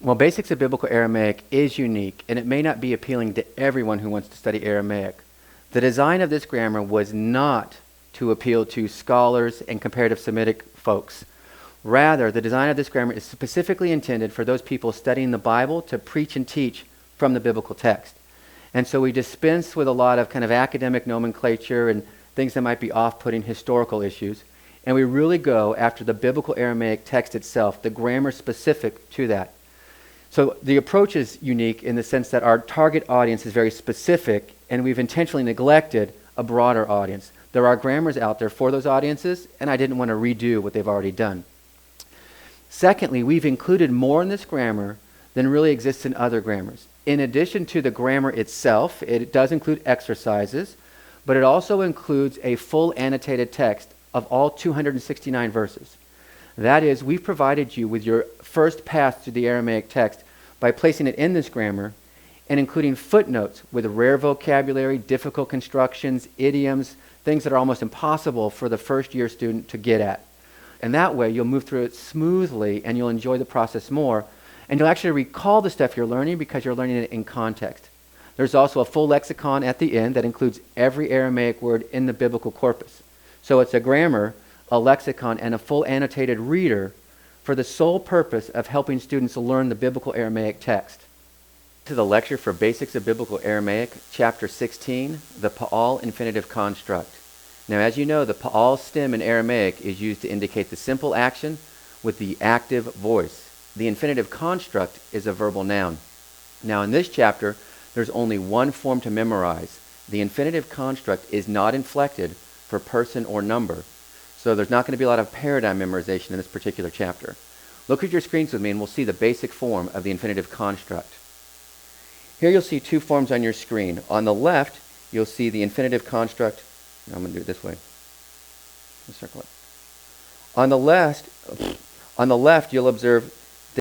Well, Basics of Biblical Aramaic is unique, and it may not be appealing to everyone who wants to study Aramaic. The design of this grammar was not to appeal to scholars and comparative Semitic folks. Rather, the design of this grammar is specifically intended for those people studying the Bible to preach and teach from the biblical text. And so we dispense with a lot of kind of academic nomenclature and things that might be off-putting historical issues, and we really go after the biblical Aramaic text itself, the grammar specific to that. So the approach is unique in the sense that our target audience is very specific, and we've intentionally neglected a broader audience. There are grammars out there for those audiences, and I didn't want to redo what they've already done. Secondly, we've included more in this grammar than really exists in other grammars. In addition to the grammar itself, it does include exercises, but it also includes a full annotated text of all 269 verses. That is, we've provided you with your first pass through the Aramaic text by placing it in this grammar and including footnotes with rare vocabulary, difficult constructions, idioms, things that are almost impossible for the first-year student to get at. And that way, you'll move through it smoothly and you'll enjoy the process more. And you'll actually recall the stuff you're learning because you're learning it in context. There's also a full lexicon at the end that includes every Aramaic word in the biblical corpus. So it's a grammar, a lexicon, and a full annotated reader for the sole purpose of helping students learn the biblical Aramaic text. To the lecture for Basics of Biblical Aramaic, Chapter 16, the Pa'al infinitive construct. Now, as you know, the Pa'al stem in Aramaic is used to indicate the simple action with the active voice. The infinitive construct is a verbal noun. Now, in this chapter, there's only one form to memorize. The infinitive construct is not inflected for person or number. So there's not going to be a lot of paradigm memorization in this particular chapter. Look at your screens with me and we'll see the basic form of the infinitive construct. Here you'll see two forms on your screen. On the left, you'll see the infinitive construct. I'm going to do it this way. Let's circle it. On the left, you'll observe